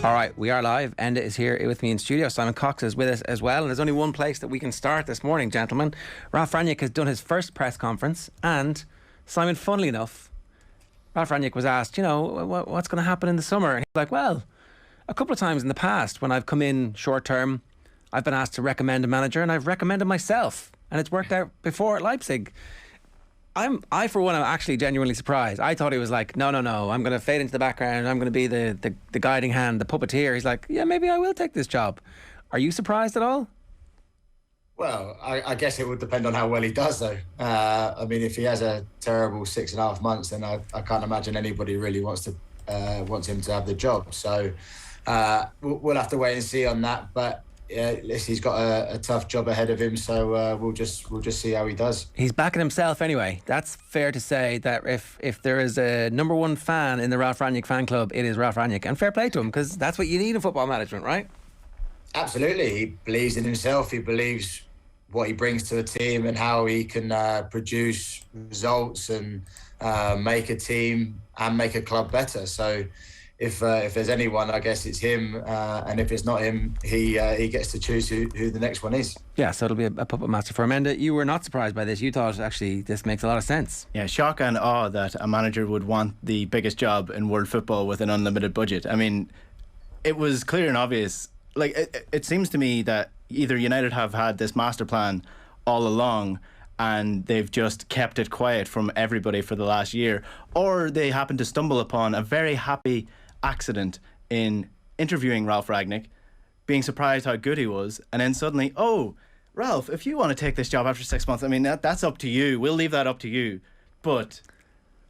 All right, we are live. Enda is here with me in studio. Simon Cox is with us as well. And there's only one place that we can start this morning, gentlemen. Ralf Rangnick has done his first press conference. And Simon, funnily enough, Ralf Rangnick was asked, what's going to happen in the summer? And he's like, well, a couple of times in the past when I've come in short term, I've been asked to recommend a manager and I've recommended myself. And it's worked out before at Leipzig. I for one, am actually genuinely surprised. I thought he was like, no, I'm going to fade into the background. I'm going to be the guiding hand, the puppeteer. He's like, yeah, maybe I will take this job. Are you surprised at all? Well, I guess it would depend on how well he does, though. I mean, if he has a terrible 6.5 months, then I can't imagine anybody really wants him to have the job. So we'll have to wait and see on that. But yeah, he's got a tough job ahead of him, so we'll just see how he does. He's backing himself anyway. That's fair to say that if there is a number one fan in the Ralf Rangnick fan club, it is Ralf Rangnick. And fair play to him, because that's what you need in football management, right? Absolutely. He believes in himself. He believes what he brings to a team and how he can produce results and make a team and make a club better. So if there's anyone, I guess it's him, and if it's not him, he gets to choose who the next one is. Yeah, so it'll be a puppet master for him. Enda, you were not surprised by this. You thought, actually, this makes a lot of sense. Yeah, shock and awe that a manager would want the biggest job in world football with an unlimited budget. I mean, it was clear and obvious. Like, it seems to me that either United have had this master plan all along and they've just kept it quiet from everybody for the last year, or they happen to stumble upon a very happy accident in interviewing Ralf Rangnick, being surprised how good he was, and then suddenly, oh, Ralf, if you want to take this job after 6 months, I mean, that's up to you. We'll leave that up to you. But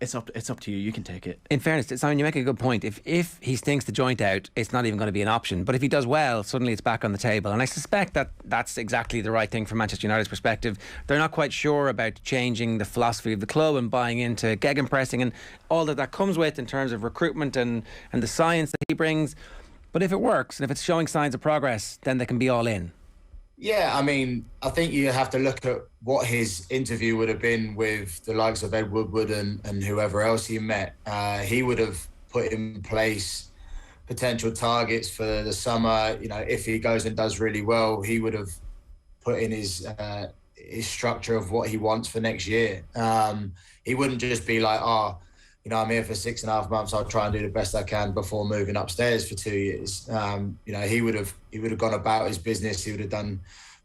it's up to you. You can take it. In fairness, Simon, you make a good point. If he stinks the joint out, it's not even going to be an option. But if he does well, suddenly it's back on the table. And I suspect that that's exactly the right thing from Manchester United's perspective. They're not quite sure about changing the philosophy of the club and buying into gegenpressing and all that comes with in terms of recruitment and the science that he brings. But if it works and if it's showing signs of progress, then they can be all in. Yeah, I mean, I think you have to look at what his interview would have been with the likes of Ed Woodward and whoever else he met. He would have put in place potential targets for the summer. You know, if he goes and does really well, he would have put in his structure of what he wants for next year. He wouldn't just be like, I'm here for 6.5 months. I'll try and do the best I can before moving upstairs for 2 years. He would have gone about his business. He would have done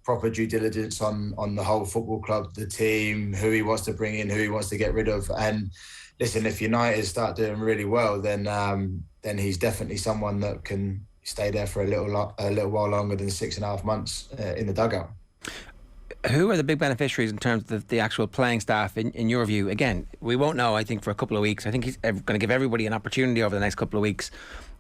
proper due diligence on the whole football club, the team, who he wants to bring in, who he wants to get rid of. And listen, if United start doing really well, then he's definitely someone that can stay there for a little while longer than 6.5 months in the dugout. Who are the big beneficiaries in terms of the actual playing staff, in your view? Again, we won't know, I think, for a couple of weeks. I think he's going to give everybody an opportunity over the next couple of weeks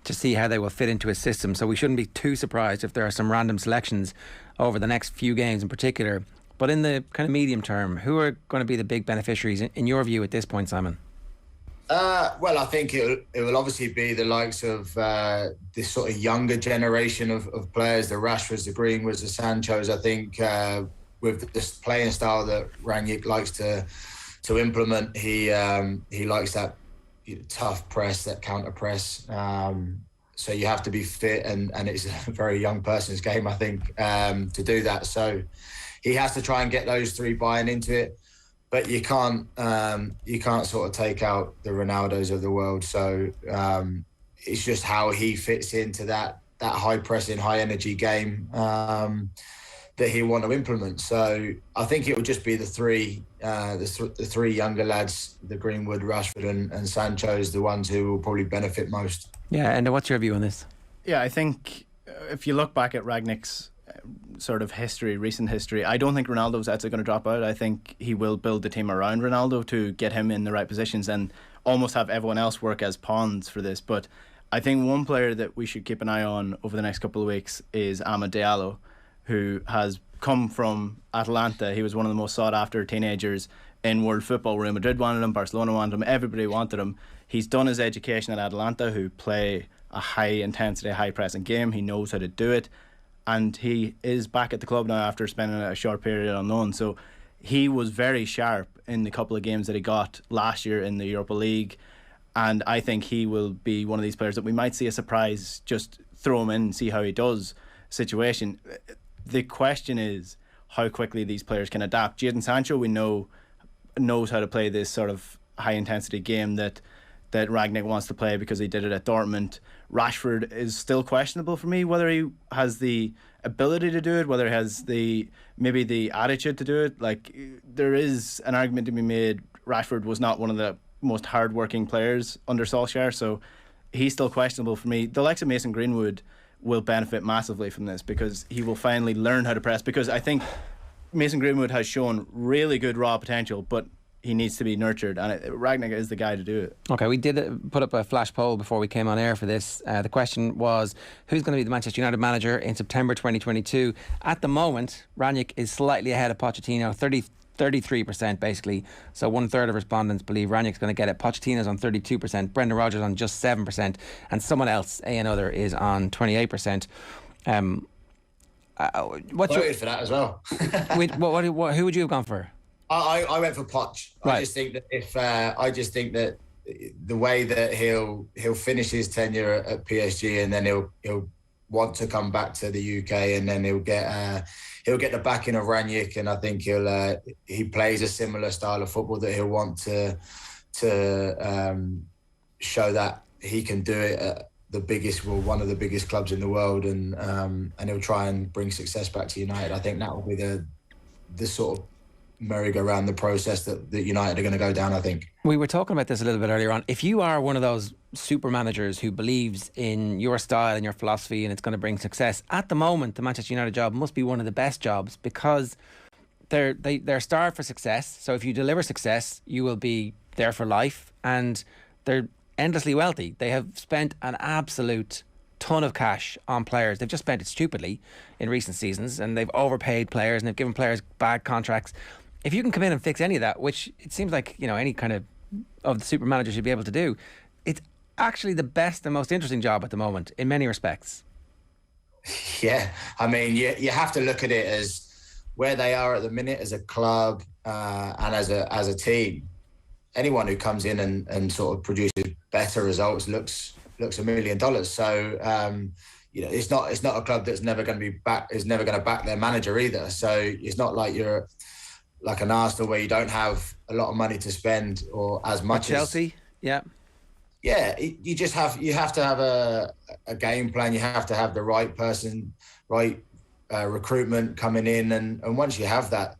to see how they will fit into his system. So we shouldn't be too surprised if there are some random selections over the next few games in particular. But in the kind of medium term, who are going to be the big beneficiaries, in your view, at this point, Simon? Well, I think it will obviously be the likes of this sort of younger generation of players, the Rashfords, the Greenwoods, the Sanchos. I think with this playing style that Rangnick likes to implement, he likes that tough press, that counter press. So you have to be fit, and it's a very young person's game, I think, to do that. So he has to try and get those three buying into it. But you can't sort of take out the Ronaldos of the world. So it's just how he fits into that high pressing, high energy game that he want to implement. So I think it would just be the three younger lads, the Greenwood, Rashford and Sancho's, the ones who will probably benefit most. Yeah, and what's your view on this? Yeah, I think if you look back at Rangnick's sort of recent history, I don't think Ronaldo's actually going to drop out. I think he will build the team around Ronaldo to get him in the right positions and almost have everyone else work as pawns for this. But I think one player that we should keep an eye on over the next couple of weeks is Amad Diallo, who has come from Atalanta. He was one of the most sought after teenagers in world football. Real Madrid wanted him, Barcelona wanted him, everybody wanted him. He's done his education at Atalanta, who play a high intensity, high pressing game. He knows how to do it. And he is back at the club now after spending a short period on loan. So he was very sharp in the couple of games that he got last year in the Europa League. And I think he will be one of these players that we might see a surprise just throw him in and see how he does situation. The question is how quickly these players can adapt. Jadon Sancho, we know, knows how to play this sort of high intensity game that Rangnick wants to play because he did it at Dortmund. Rashford is still questionable for me, whether he has the ability to do it, whether he has maybe the attitude to do it. Like, there is an argument to be made. Rashford was not one of the most hard-working players under Solskjaer, so he's still questionable for me. The likes of Mason Greenwood will benefit massively from this because he will finally learn how to press, because I think Mason Greenwood has shown really good raw potential, but he needs to be nurtured, and Rangnick is the guy to do it. Okay, we did put up a flash poll before we came on air for this. The question was, who's going to be the Manchester United manager in September 2022? At the moment, Rangnick is slightly ahead of Pochettino, 33% basically. So 1/3 of respondents believe Rangnick's going to get it. Pochettino's on 32%, Brendan Rodgers on just 7%, and someone else, another, is on 28%. What's voted for that as well. Who would you have gone for? I went for Poch. Right. I just think that the way that he'll finish his tenure at PSG, and then he'll want to come back to the UK, and then he'll get the backing of Rangnick, and I think he plays a similar style of football that he'll want to show that he can do it at one of the biggest clubs in the world, and he'll try and bring success back to United. I think that will be the sort of merry-go-round the process that United are going to go down, I think. We were talking about this a little bit earlier on. If you are one of those super managers who believes in your style and your philosophy and it's going to bring success, at the moment the Manchester United job must be one of the best jobs, because they're starved for success. So if you deliver success, you will be there for life, and they're endlessly wealthy. They have spent an absolute ton of cash on players. They've just spent it stupidly in recent seasons, and they've overpaid players, and they've given players bad contracts. If you can come in and fix any of that, which it seems like, any kind of the super manager should be able to do, it's actually the best and most interesting job at the moment in many respects. Yeah, I mean, you have to look at it as where they are at the minute as a club and as a team. Anyone who comes in and sort of produces better results looks $1 million. So it's not a club that's never going to back their manager either. So it's not like you're like an Arsenal where you don't have a lot of money to spend, or as much as Chelsea. You have to have a game plan. You have to have the right person, right recruitment coming in, and once you have that,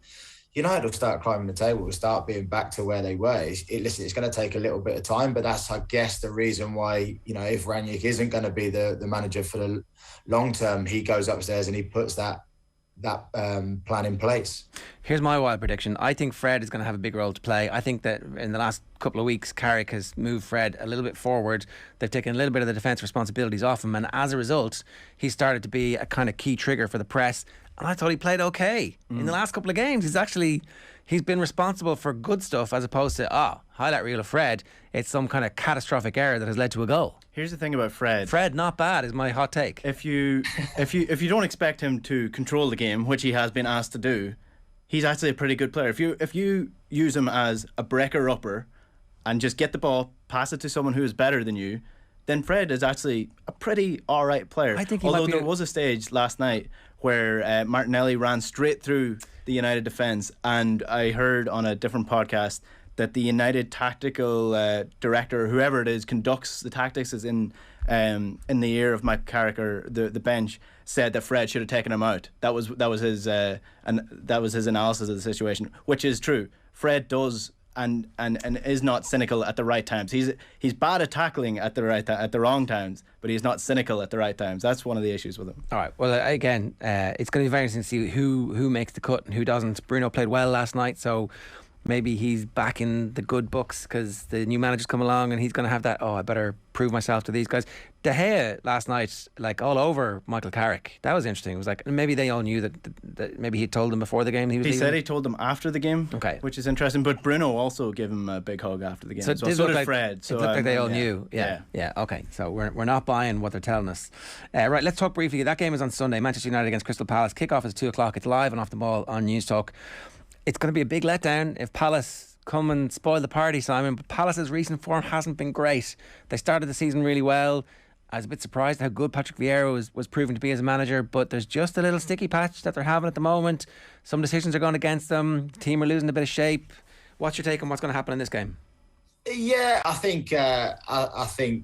United will start climbing the table, will start being back to where they were. It's going to take a little bit of time, but that's, I guess, the reason why, if Rangnick isn't going to be the manager for the long term, he goes upstairs and he puts that plan in place. Here's my wild prediction. I think Fred is going to have a big role to play. I think that in the last couple of weeks, Carrick has moved Fred a little bit forward. They've taken a little bit of the defence responsibilities off him, and as a result, he started to be a kind of key trigger for the press. And I thought he played okay in the last couple of games. He's been responsible for good stuff, as opposed to highlight reel of Fred. It's some kind of catastrophic error that has led to a goal. Here's the thing about Fred. Fred, not bad, is my hot take. If you don't expect him to control the game, which he has been asked to do, he's actually a pretty good player. If you use him as a breaker-upper and just get the ball, pass it to someone who is better than you, then Fred is actually a pretty alright player. I think although there was a stage last night where Martinelli ran straight through the United defence, and I heard on a different podcast that the United tactical director, whoever it is, conducts the tactics, is in the ear of Mike Carrick, or the bench, said that Fred should have taken him out. That was his analysis of the situation, which is true. Fred does and is not cynical at the right times. He's bad at tackling at the wrong times, but he's not cynical at the right times. That's one of the issues with him. All right. Well, again, it's going to be very interesting to see who makes the cut and who doesn't. Bruno played well last night, so maybe he's back in the good books because the new manager's come along and he's going to have that, I better prove myself to these guys. De Gea last night, like all over Michael Carrick. That was interesting. It was like, maybe they all knew that maybe he told them before the game he was leaving. Said he told them after the game, okay, which is interesting. But Bruno also gave him a big hug after the game. So did like, Fred. So it looked like they all knew. Yeah. Okay. So we're not buying what they're telling us. Right, let's talk briefly. That game is on Sunday. Manchester United against Crystal Palace. Kickoff is 2:00. It's live and off the ball on News Talk. It's going to be a big letdown if Palace come and spoil the party, Simon. But Palace's recent form hasn't been great. They started the season really well, I was a bit surprised how good Patrick Vieira was proving to be as a manager, but there's just a little sticky patch that they're having at the moment. Some decisions are going against them. The team are losing a bit of shape. What's your take on what's going to happen in this game? Yeah, I think that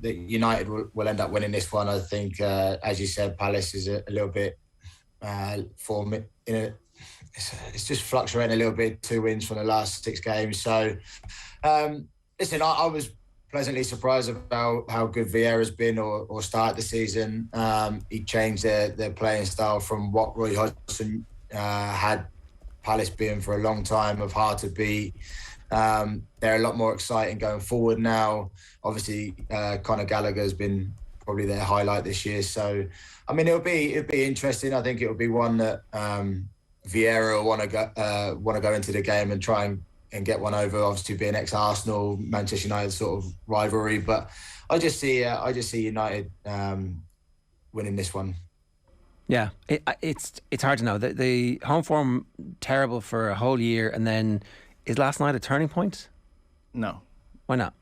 United will end up winning this one. I think, as you said, Palace is a little bit it's just fluctuating a little bit. 2 wins from the last 6 games. So, listen, I was pleasantly surprised about how good Vieira's been or started the season. He changed their playing style from what Roy Hodgson had Palace being for a long time of hard to beat. They're a lot more exciting going forward now. Obviously, Conor Gallagher's been probably their highlight this year. So, I mean, it'll be interesting. I think it'll be one that Vieira will want to go into the game and try and get one over. Obviously, being ex-Arsenal, Manchester United sort of rivalry, but I just see United winning this one. Yeah, it's hard to know. The home form terrible for a whole year, and then is last night a turning point? No. Why not?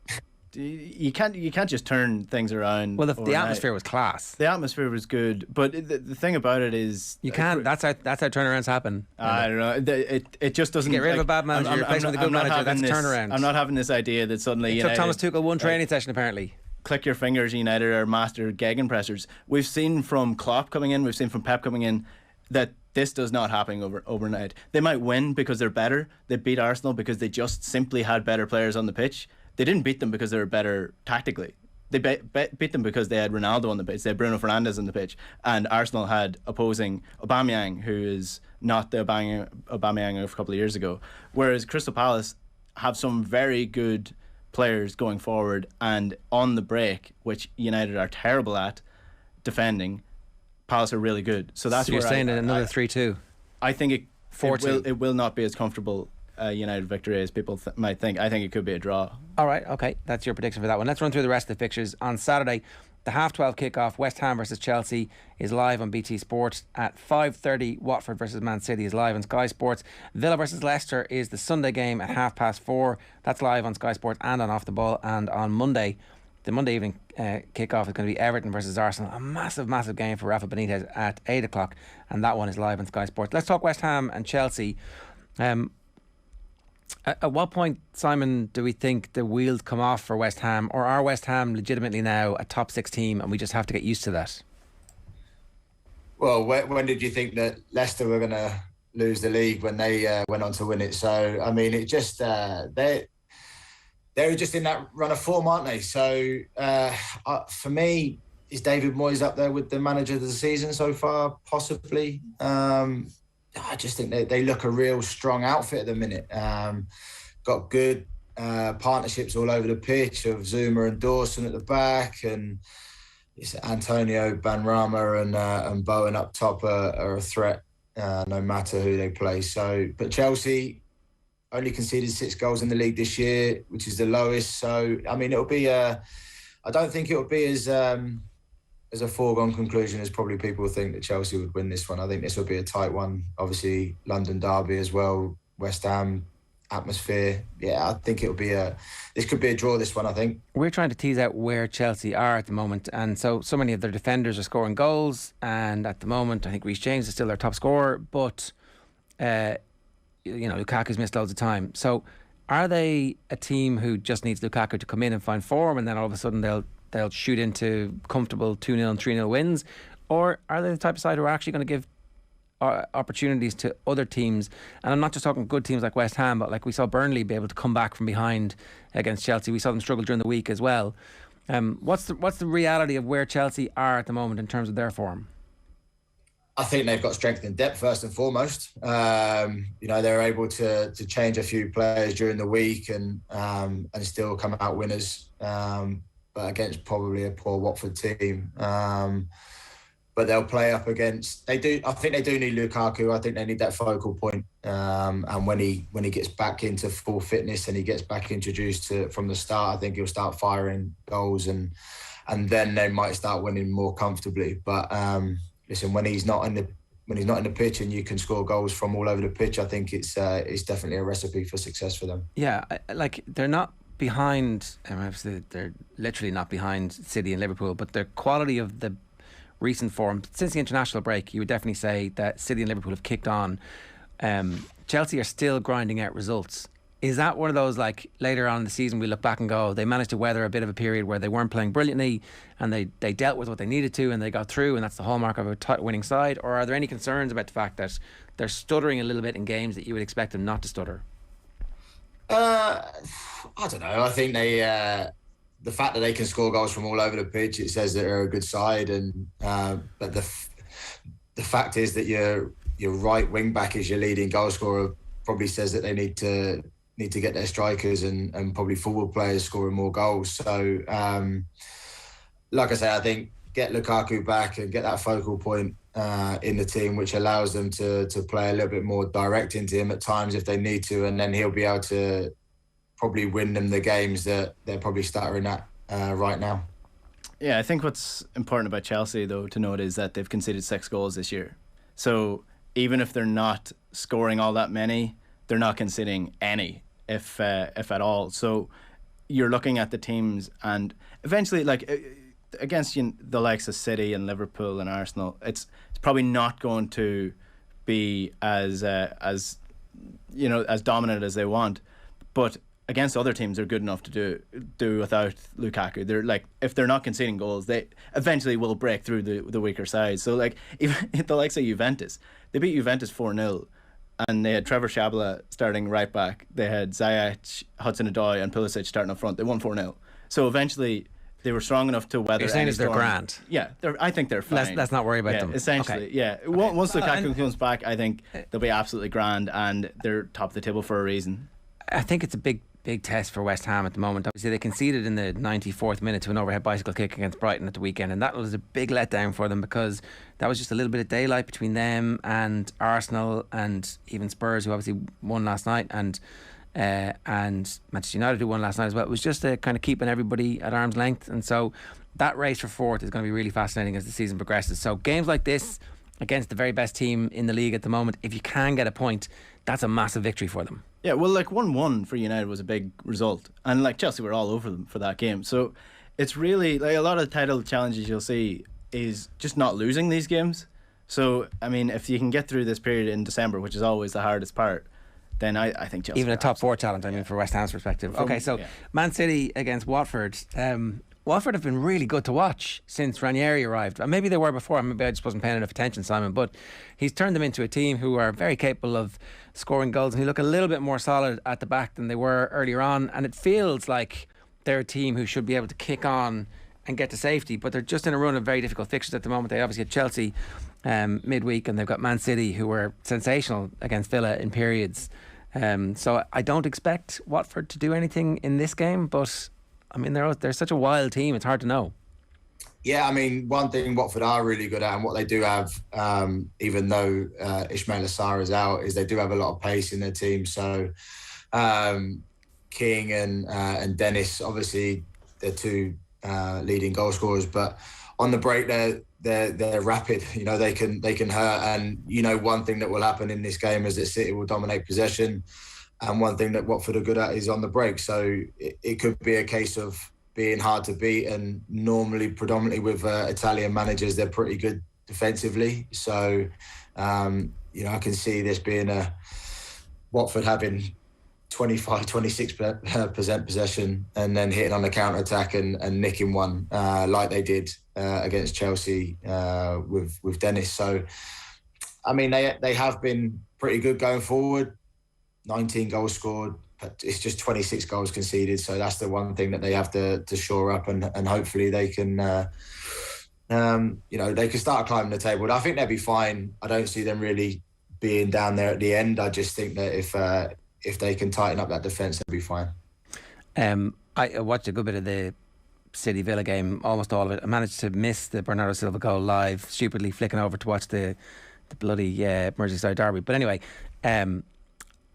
You can't just turn things around. Well, the atmosphere was class. The atmosphere was good, but the thing about it is you can't. That's how turnarounds happen. I don't know. It just doesn't. You get rid of a bad manager, replace with a good manager. That's a turnaround. I'm not having this idea that suddenly it took Thomas Tuchel one training session apparently. Click your fingers, United are master gegenpressers. We've seen from Klopp coming in, we've seen from Pep coming in, that this does not happen overnight. They might win because they're better. They beat Arsenal because they just simply had better players on the pitch. They didn't beat them because they were better tactically. They beat them because they had Ronaldo on the pitch. They had Bruno Fernandes on the pitch. And Arsenal had opposing Aubameyang, who is not the Aubameyang of a couple of years ago. Whereas Crystal Palace have some very good players going forward and on the break, which United are terrible at defending. Palace are really good. So that's you're saying another 3-2. I think it will not be as comfortable a United victory as people might think. I think it could be a draw. All right, okay, that's your prediction for that one. Let's run through the rest of the fixtures. On Saturday, the 12:30 kickoff, West Ham versus Chelsea is live on BT Sport. At 5:30, Watford versus Man City is live on Sky Sports. Villa versus Leicester is the Sunday game at 4:30. That's live on Sky Sports and on Off the Ball. And on Monday, the Monday evening kickoff is going to be Everton versus Arsenal. A massive game for Rafa Benitez at 8 o'clock, and that one is live on Sky Sports. Let's talk West Ham and Chelsea. At what point, Simon, do we think the wheels come off for West Ham, or are West Ham legitimately now a top 6 team and we just have to get used to that? Well, when did you think that Leicester were going to lose the league when they went on to win it? So, I mean, it just they're just in that run of form, aren't they? So, for me, is David Moyes up there with the manager of the season so far? Possibly. I just think they look a real strong outfit at the minute. Got good partnerships all over the pitch of Zuma and Dawson at the back, and it's Antonio, Benrahma and Bowen up top are a threat no matter who they play. So, but Chelsea only conceded 6 goals in the league this year, which is the lowest. So, I mean, it'll be I don't think it'll be as a foregone conclusion as probably people think that Chelsea would win this one. I think this will be a tight one. Obviously, London derby as well, West Ham atmosphere. Yeah, I think it'll be this could be a draw, this one, I think. We're trying to tease out where Chelsea are at the moment, and so many of their defenders are scoring goals, and at the moment I think Reece James is still their top scorer, but Lukaku's missed loads of time. So are they a team who just needs Lukaku to come in and find form, and then all of a sudden they'll shoot into comfortable 2-0 and 3-0 wins? Or are they the type of side who are actually going to give opportunities to other teams? And I'm not just talking good teams like West Ham, but like we saw Burnley be able to come back from behind against Chelsea. We saw them struggle during the week as well. What's the reality of where Chelsea are at the moment in terms of their form? I think they've got strength in depth first and foremost. They're able to change a few players during the week and still come out winners. But against probably a poor Watford team. But they'll play up against. I think they do need Lukaku. I think they need that focal point. And when he gets back into full fitness and he gets back introduced from the start, I think he'll start firing goals and then they might start winning more comfortably. But listen, when he's not in the pitch and you can score goals from all over the pitch, I think it's definitely a recipe for success for them. Yeah, like they're not behind. Obviously, they're literally not behind City and Liverpool, but the quality of the recent form since the international break, you would definitely say that City and Liverpool have kicked on. Chelsea are still grinding out results. Is that one of those, like, later on in the season we look back and go, they managed to weather a bit of a period where they weren't playing brilliantly and they dealt with what they needed to and they got through, and that's the hallmark of a winning side? Or are there any concerns about the fact that they're stuttering a little bit in games that you would expect them not to stutter? I don't know. I think the fact that they can score goals from all over the pitch, it says that they're a good side. And but the fact is that your right wing back is your leading goal scorer, probably says that they need to get their strikers and probably forward players scoring more goals. So, like I say, I think get Lukaku back and get that focal point in the team, which allows them to play a little bit more direct into him at times if they need to, and then he'll be able to probably win them the games that they're probably stuttering at right now. Yeah, I think what's important about Chelsea, though, to note is that they've conceded 6 goals this year. So even if they're not scoring all that many, they're not conceding any, if at all. So you're looking at the teams, and eventually, like against the likes of City and Liverpool and Arsenal, it's probably not going to be as dominant as they want, but against other teams, they're good enough to do without Lukaku. They're like, if they're not conceding goals, they eventually will break through the weaker sides. So like, even the likes of Juventus, they beat Juventus 4-0, and they had Trevor Shabala starting right back. They had Ziyech, Hudson-Odoi, and Pulisic starting up front. They won 4-0. So eventually, they were strong enough to weather. You're saying any is they're storm. grand? Yeah, I think they're fine. Let's not worry about them. Essentially, okay. yeah. Okay. Once Lukaku comes back, I think they'll be absolutely grand, and they're top of the table for a reason. I think it's a big test for West Ham at the moment. Obviously, they conceded in the 94th minute to an overhead bicycle kick against Brighton at the weekend, and that was a big letdown for them because that was just a little bit of daylight between them and Arsenal and even Spurs, who obviously won last night, and Manchester United, who won last night as well. It was just kind of keeping everybody at arm's length, and so that race for fourth is going to be really fascinating as the season progresses. So games like this against the very best team in the league at the moment, if you can get a point, that's a massive victory for them. Yeah, well, like 1-1 for United was a big result, and like Chelsea were all over them for that game. So it's really like a lot of title challenges you'll see is just not losing these games. So I mean, if you can get through this period in December, which is always the hardest part, then I think Chelsea even a top 4 challenge. I mean, for West Ham's perspective. Okay, so Man City against Watford. Watford have been really good to watch since Ranieri arrived. Maybe they were before. Maybe I just wasn't paying enough attention, Simon. But he's turned them into a team who are very capable of scoring goals, and they look a little bit more solid at the back than they were earlier on. And it feels like they're a team who should be able to kick on and get to safety. But they're just in a run of very difficult fixtures at the moment. They obviously had Chelsea midweek, and they've got Man City, who were sensational against Villa in periods. So I don't expect Watford to do anything in this game, but I mean, they're such a wild team, it's hard to know. Yeah, I mean, one thing Watford are really good at, and what they do have, even though Ismail Assar is out, is they do have a lot of pace in their team. So King and Dennis, obviously, they're 2 leading goal scorers, but on the break they're rapid. You know, they can hurt, and you know, one thing that will happen in this game is that City will dominate possession. And one thing that Watford are good at is on the break. So it could be a case of being hard to beat. And normally, predominantly with Italian managers, they're pretty good defensively. So, you know, I can see this being Watford having 26% possession and then hitting on the counter-attack and nicking one like they did against Chelsea with Dennis. So, I mean, they have been pretty good going forward. 19 goals scored, but it's just 26 goals conceded. So that's the one thing that they have to shore up, and hopefully they can, they can start climbing the table. I think they'll be fine. I don't see them really being down there at the end. I just think that if they can tighten up that defence, they'll be fine. I watched a good bit of the City Villa game, almost all of it. I managed to miss the Bernardo Silva goal live, stupidly flicking over to watch the bloody Merseyside derby. But anyway,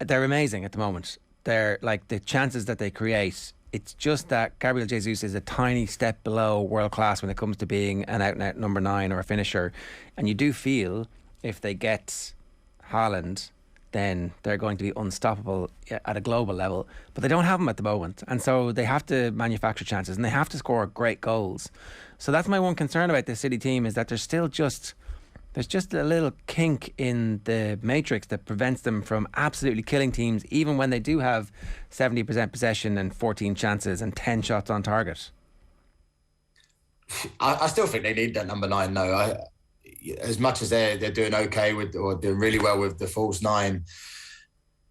they're amazing at the moment. They're like, the chances that they create, it's just that Gabriel Jesus is a tiny step below world class when it comes to being an out and out number 9 or a finisher. And you do feel if they get Haaland then they're going to be unstoppable at a global level. But they don't have them at the moment. And so they have to manufacture chances and they have to score great goals. So that's my one concern about this City team, is that there's just a little kink in the matrix that prevents them from absolutely killing teams, even when they do have 70% possession and 14 chances and 10 shots on target. I still think they need that number 9, though. As much as they're doing okay with, or doing really well with the false 9,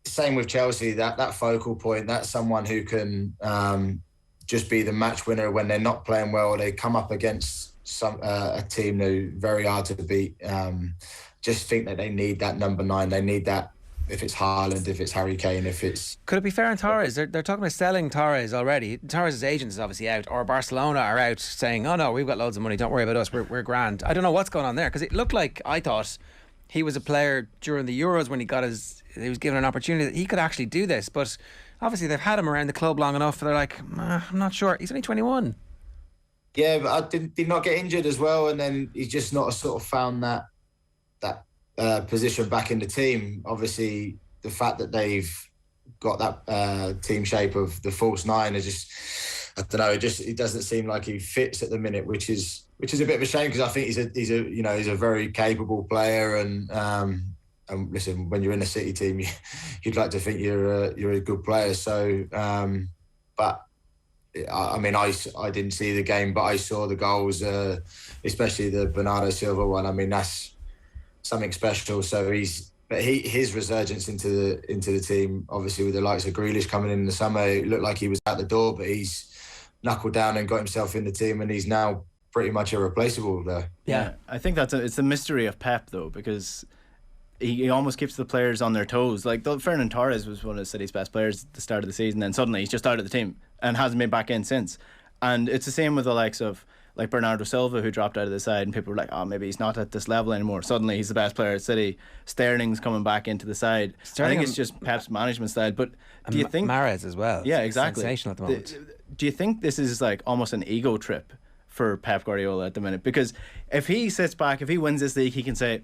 same with Chelsea, that focal point, that's someone who can just be the match winner when they're not playing well. They come up against a team who very hard to beat. Just think that they need that number 9. They need that, if it's Haaland, if it's Harry Kane, if it's... Could it be Ferran Torres? They're talking about selling Torres already. Torres' agent is obviously out, or Barcelona are out saying, oh no, we've got loads of money, don't worry about us, we're grand. I don't know what's going on there, because it looked like, I thought he was a player during the Euros when he was given an opportunity that he could actually do this, but obviously they've had him around the club long enough, they're like, I'm not sure, he's only 21. Yeah, but I did not get injured as well, and then he's just not sort of found that position back in the team. Obviously, the fact that they've got that team shape of the false 9 is just, I don't know, it doesn't seem like he fits at the minute, which is a bit of a shame, because I think he's a very capable player, and listen, when you're in a City team, you'd like to think you're a good player. So, but. I mean, I didn't see the game, but I saw the goals, especially the Bernardo Silva one. I mean, that's something special. So his resurgence into the team, obviously with the likes of Grealish coming in the summer, it looked like he was at the door, but he's knuckled down and got himself in the team, and he's now pretty much irreplaceable there. Yeah, I think it's a mystery of Pep, though, because he almost keeps the players on their toes. Like, Ferran Torres was one of City's best players at the start of the season, and suddenly he's just out of the team and hasn't been back in since. And it's the same with the likes of like Bernardo Silva, who dropped out of the side, and people were like, oh, maybe he's not at this level anymore. Suddenly he's the best player at City. Sterling's coming back into the side. I think it's just Pep's management style. But do you think Mahrez as well? Yeah, exactly. Sensational at the moment. Do you think this is like almost an ego trip for Pep Guardiola at the minute? Because if he sits back, if he wins this league, he can say,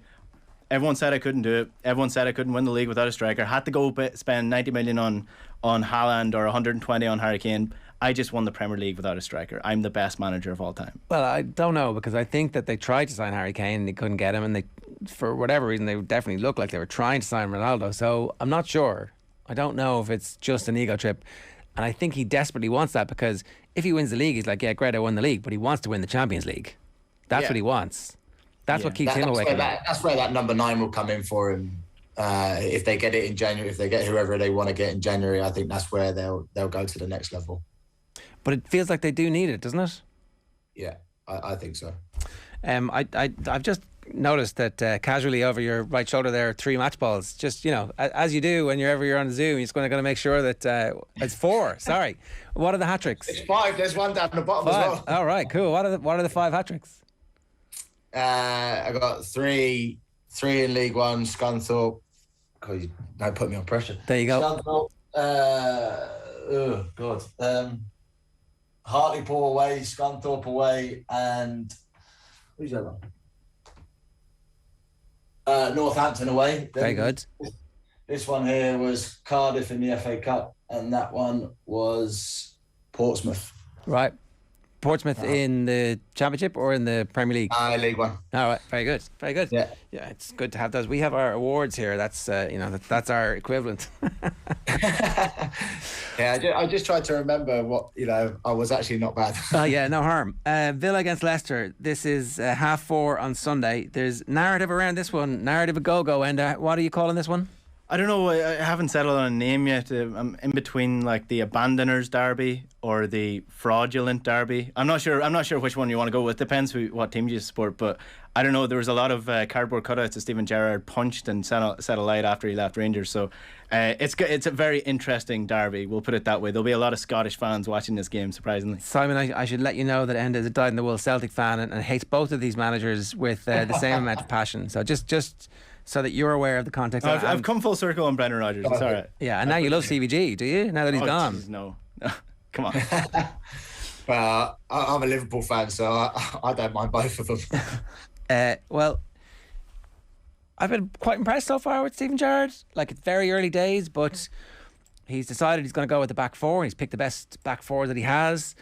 everyone said I couldn't do it. Everyone said I couldn't win the league without a striker. Had to go spend 90 million on Haaland or 120 on Harry Kane. I just won the Premier League without a striker. I'm the best manager of all time. Well, I don't know, because I think that they tried to sign Harry Kane and they couldn't get him, and they, for whatever reason, they definitely looked like they were trying to sign Ronaldo. So I'm not sure. I don't know if it's just an ego trip. And I think he desperately wants that, because if he wins the league, he's like, yeah, great, I won the league, but he wants to win the Champions League. That's what he wants. That's what keeps him awake. That's where that number 9 will come in for him. If they get it in January, if they get whoever they want to get in January, I think that's where they'll go to the next level. But it feels like they do need it, doesn't it? Yeah, I think so. I've just noticed that casually over your right shoulder there are 3 match balls. Just, as you do whenever you're on Zoom, you're just going to make sure that it's 4. Sorry. What are the hat tricks? It's 5. There's one down the bottom 5. as well. All right, cool. What are the 5 hat tricks? I got 3 in League One. Scunthorpe. God, you don't put me on pressure. There you go. Scunthorpe. Oh God. Hartlepool away, Scunthorpe away, and who's the other one? Northampton away. Very good. This one here was Cardiff in the FA Cup, and that one was Portsmouth. Right. Portsmouth in the Championship or in the Premier League? League One. All right, very good, very good. Yeah, it's good to have those. We have our awards here. That's that's our equivalent. Yeah, I just tried to remember what I was actually not bad. Yeah, no harm. Villa against Leicester. This is 4:30 on Sunday. There's narrative around this one. Narrative a go-go. And what are you calling this one? I don't know. I haven't settled on a name yet. I'm in between like the Abandoners Derby or the Fraudulent Derby. I'm not sure which one you want to go with. Depends what team you support. But I don't know. There was a lot of cardboard cutouts of Steven Gerrard punched and set alight after he left Rangers. So it's a very interesting derby. We'll put it that way. There'll be a lot of Scottish fans watching this game, surprisingly. Simon, I should let you know that Enda is a dyed-in-the-wool Celtic fan and hates both of these managers with the same amount of passion. So just so that you're aware of the context. I've come full circle on Brendan Rodgers. It's all right. Yeah, and now you love CVG, do you? Now that he's gone. Geez, no. Come on. Well, I'm a Liverpool fan, so I don't mind both of them. Well, I've been quite impressed so far with Steven Gerrard. Like, it's very early days, but he's decided he's going to go with the back four. He's picked the best back four that he has,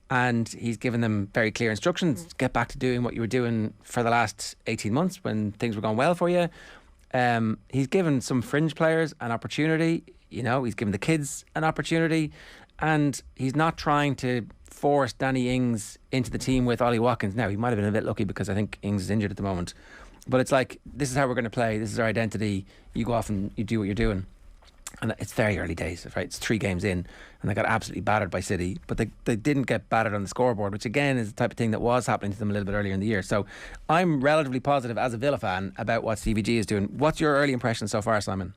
and he's given them very clear instructions. Get back to doing what you were doing for the last 18 months when things were going well for you. He's given some fringe players an opportunity. You know, he's given the kids an opportunity, and he's not trying to force Danny Ings into the team with Ollie Watkins. Now, he might have been a bit lucky because I think Ings is injured at the moment. But it's like, this is how we're going to play. This is our identity. You go off and you do what you're doing. And it's very early days, right? It's 3 games in, and they got absolutely battered by City. But they didn't get battered on the scoreboard, which again is the type of thing that was happening to them a little bit earlier in the year. So I'm relatively positive as a Villa fan about what CVG is doing. What's your early impression so far, Simon?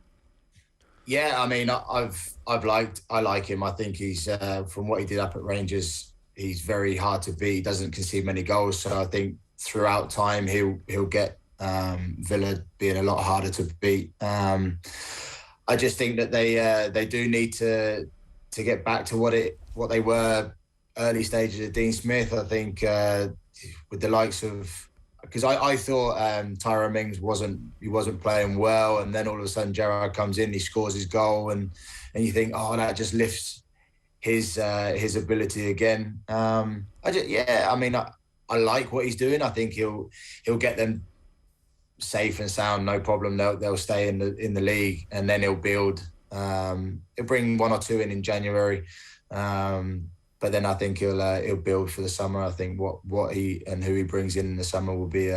Yeah, I mean, I like him. I think he's from what he did up at Rangers, he's very hard to beat. He doesn't concede many goals, so I think throughout time he'll get Villa being a lot harder to beat. I just think that they do need to get back to what they were early stages of Dean Smith. I think with the likes of, because I thought Tyrone Mings wasn't playing well, and then all of a sudden Gerrard comes in, he scores his goal, and you think, oh, that just lifts his ability again. I like what he's doing. I think he'll get them safe and sound, no problem. They'll stay in the league, and then he'll build. He'll bring 1 or 2 in January, but then I think he'll build for the summer. I think what he and who he brings in the summer will be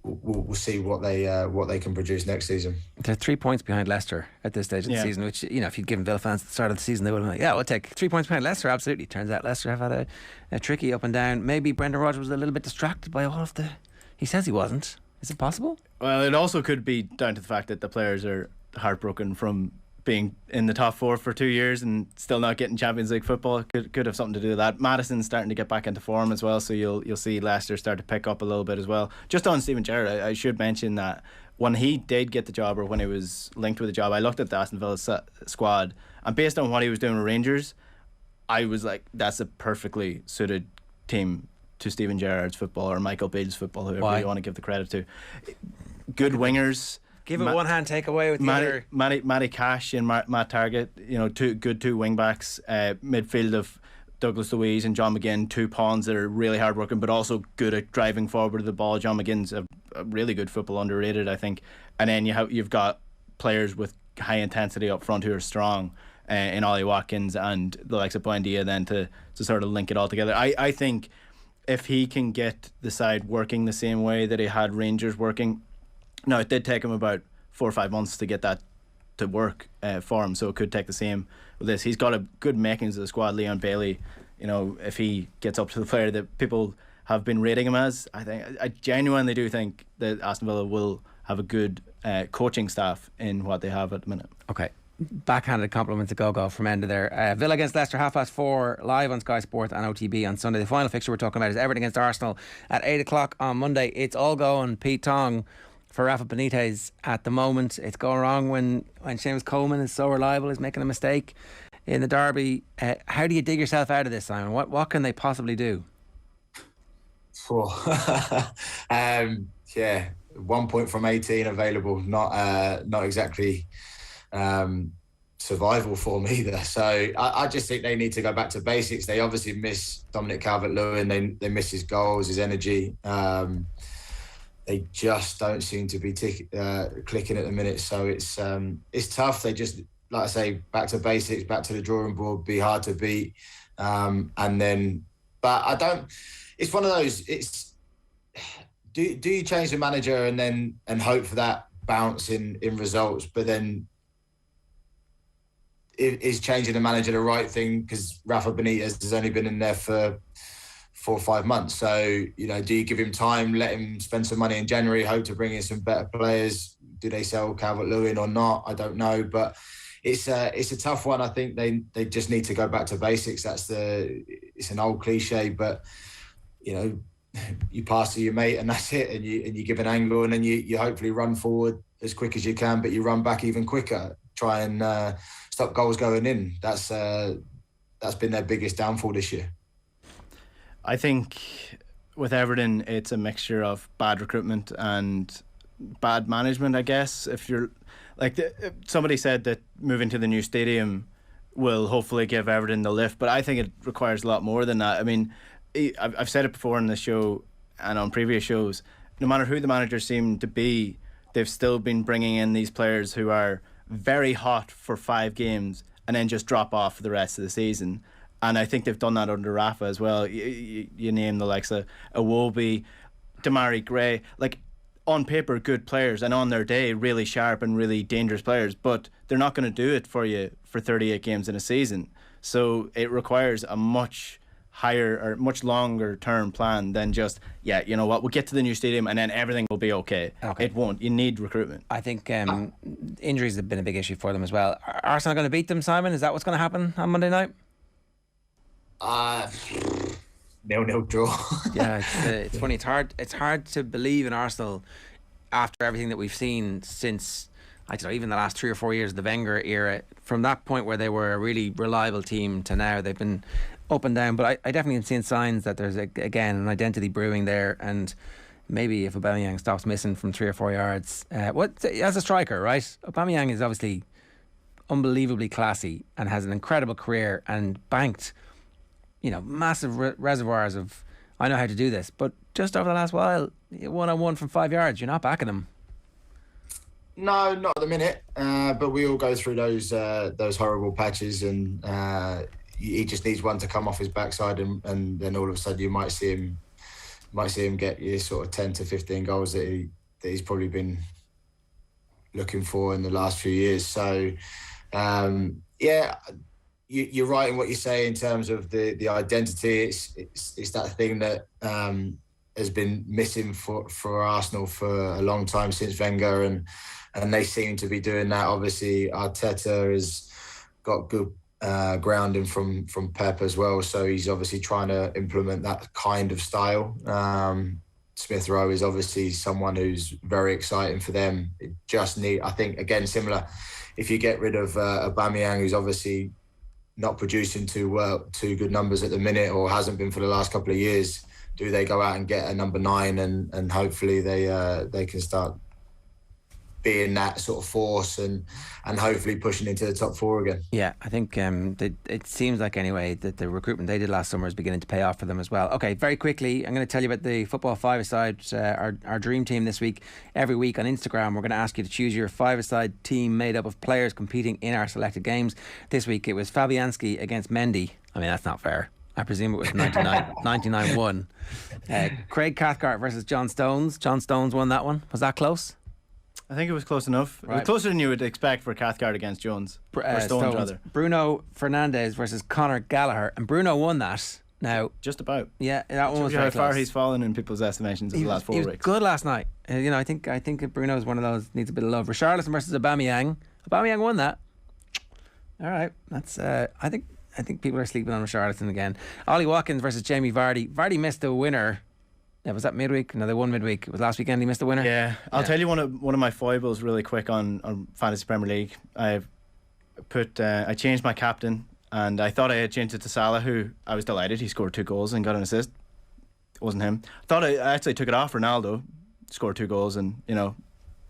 we'll see what they can produce next season. They're 3 points behind Leicester at this stage of the season, which, you know, if you'd given Villa fans at the start of the season, they would have been like, yeah, we'll take 3 points behind Leicester. Absolutely. Turns out Leicester have had a tricky up and down. Maybe Brendan Rodgers was a little bit distracted by all of the... He says he wasn't. Is it possible? Well, it also could be down to the fact that the players are heartbroken from being in the top 4 for 2 years and still not getting Champions League football. Could have something to do with that. Madison's starting to get back into form as well, so you'll see Leicester start to pick up a little bit as well. Just on Steven Gerrard, I should mention that when he did get the job, or when he was linked with the job, I looked at the Aston Villa squad, and based on what he was doing with Rangers, I was like, that's a perfectly suited team to Steven Gerrard's football, or Michael Beale's football, whoever you want to give the credit to. Good wingers. Give it one hand, take away with the other. Matty Cash and Matt Target, you know, two wing backs. Midfield of Douglas Luiz and John McGinn, 2 pawns that are really hard working, but also good at driving forward the ball. John McGinn's a really good football, underrated, I think. And then you've got players with high intensity up front who are strong, in Ollie Watkins and the likes of Buendia, then to sort of link it all together. I think if he can get the side working the same way that he had Rangers working. Now, it did take him about 4 or 5 months to get that to work for him, so it could take the same with this. He's got a good makings of the squad. Leon Bailey, you know, if he gets up to the player that people have been rating him as, I genuinely do think that Aston Villa will have a good coaching staff in what they have at the minute. Okay. Backhanded compliment to Gogo from Enda there. Villa against Leicester 4:30 live on Sky Sport and OTB on Sunday. The final fixture we're talking about is Everton against Arsenal at 8 o'clock on Monday. It's all going Pete Tong for Rafa Benitez at the moment. It's going wrong when Seamus Coleman is so reliable, is making a mistake in the derby. How do you dig yourself out of this, Simon? What can they possibly do? Yeah, 1 point from 18 available. Not exactly survival form either. So I just think they need to go back to basics. They obviously miss Dominic Calvert-Lewin. They miss his goals, his energy. They just don't seem to be clicking at the minute. So it's tough. They just, like I say, back to basics, back to the drawing board, be hard to beat. But I don't. It's one of those. It's do you change the manager and hope for that bounce in results, but then is changing the manager the right thing? Because Rafa Benitez has only been in there for 4 or 5 months. So, you know, do you give him time, let him spend some money in January, hope to bring in some better players? Do they sell Calvert-Lewin or not? I don't know, but it's a tough one. I think they just need to go back to basics. It's an old cliche, but you know, you pass to your mate and that's it, and you give an angle, and then you hopefully run forward as quick as you can, but you run back even quicker. Try and stop goals going in. That's been their biggest downfall this year. I think with Everton, it's a mixture of bad recruitment and bad management, I guess. If you're like somebody said that moving to the new stadium will hopefully give Everton the lift, but I think it requires a lot more than that. I mean, I've said it before in this show and on previous shows. No matter who the managers seem to be, they've still been bringing in these players who are very hot for 5 games and then just drop off for the rest of the season. And I think they've done that under Rafa as well. You name the likes of Iwobi, Damari Gray, like on paper good players, and on their day really sharp and really dangerous players, but they're not going to do it for you for 38 games in a season. So it requires a much higher or much longer term plan than just, you know what, we'll get to the new stadium and then everything will be okay. It won't. You need recruitment. I think injuries have been a big issue for them as well. Are Arsenal going to beat them, Simon? Is that what's going to happen on Monday night? 0-0 draw. Yeah, it's funny. It's hard to believe in Arsenal after everything that we've seen since, I don't know, even the last 3 or 4 years of the Wenger era. From that point where they were a really reliable team to now, they've been up and down. But I definitely am seeing signs that there's again an identity brewing there, and maybe if Aubameyang stops missing from 3 or 4 yards, as a striker, right? Aubameyang is obviously unbelievably classy and has an incredible career and banked, massive reservoirs of, I know how to do this, but just over the last while, 1-on-1 from 5 yards, you're not backing him. No, not at the minute. But we all go through those horrible patches, and he just needs one to come off his backside, and then all of a sudden you might see him get your sort of 10 to 15 goals that he's probably been looking for in the last few years. So, You're right in what you say in terms of the identity. It's that thing that has been missing for Arsenal for a long time since Wenger, and they seem to be doing that. Obviously, Arteta has got good grounding from Pep as well, so he's obviously trying to implement that kind of style. Smith Rowe is obviously someone who's very exciting for them. I think, again, similar. If you get rid of Aubameyang, who's obviously not producing too good numbers at the minute, or hasn't been for the last couple of years, do they go out and get a number 9 and hopefully they can start being that sort of force and hopefully pushing into the top 4 again? Yeah, I think it seems like anyway that the recruitment they did last summer is beginning to pay off for them as well. Okay, very quickly, I'm going to tell you about the football five-a-side, our dream team this week. Every week on Instagram we're going to ask you to choose your five-a-side team made up of players competing in our selected games. This week it was Fabianski against Mendy. I mean, that's not fair. I presume it was 99-1. Craig Cathcart versus John Stones. John Stones won that one. Was that close? I think it was close enough. Right. It was closer than you would expect for Cathcart against Jones. Or Stones, rather. Bruno Fernandes versus Conor Gallagher. And Bruno won that. Now, just about. Yeah, that one was very how far close. He's fallen in people's estimations in the last 4 weeks. He was good last night. I think Bruno is one of those needs a bit of love. Richarlison versus Aubameyang. Aubameyang won that. All right. That's I think people are sleeping on Richarlison again. Ollie Watkins versus Jamie Vardy. Vardy missed the winner. Yeah, was that midweek? No, they won midweek. It was last weekend he missed the winner. Yeah, I'll tell you one of my foibles really quick on Fantasy Premier League. I changed my captain, and I thought I had changed it to Salah, who I was delighted. He scored 2 goals and got an assist. It wasn't him. I thought I actually took it off Ronaldo, scored 2 goals, and no,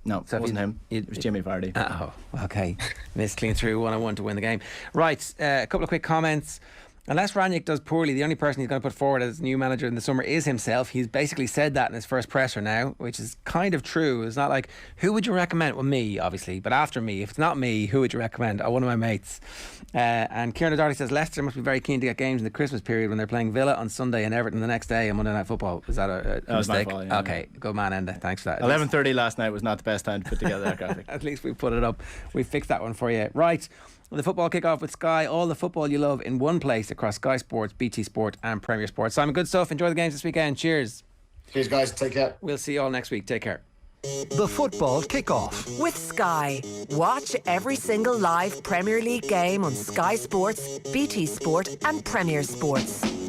so it wasn't him. It was Jamie Vardy. Oh, okay. Missed clean through 1-1 to win the game. Right, a couple of quick comments. Unless Rangnick does poorly, the only person he's going to put forward as new manager in the summer is himself. He's basically said that in his first presser now, which is kind of true. It's not like, who would you recommend? Well, me, obviously, but after me. If it's not me, who would you recommend? Oh, one of my mates. And Kieran O'Darley says Leicester must be very keen to get games in the Christmas period when they're playing Villa on Sunday and Everton the next day on Monday Night Football. Is that a that was mistake? My fault, yeah. Okay, good man, Enda. Thanks for that. 11:30 last night was not the best time to put together that graphic. At least we put it up. We fixed that one for you. Right. The football kick-off with Sky, all the football you love in one place across Sky Sports, BT Sport and Premier Sports. Simon, good stuff. Enjoy the games this weekend. Cheers. Cheers, guys. Take care. We'll see you all next week. Take care. The football kick-off with Sky. Watch every single live Premier League game on Sky Sports, BT Sport and Premier Sports.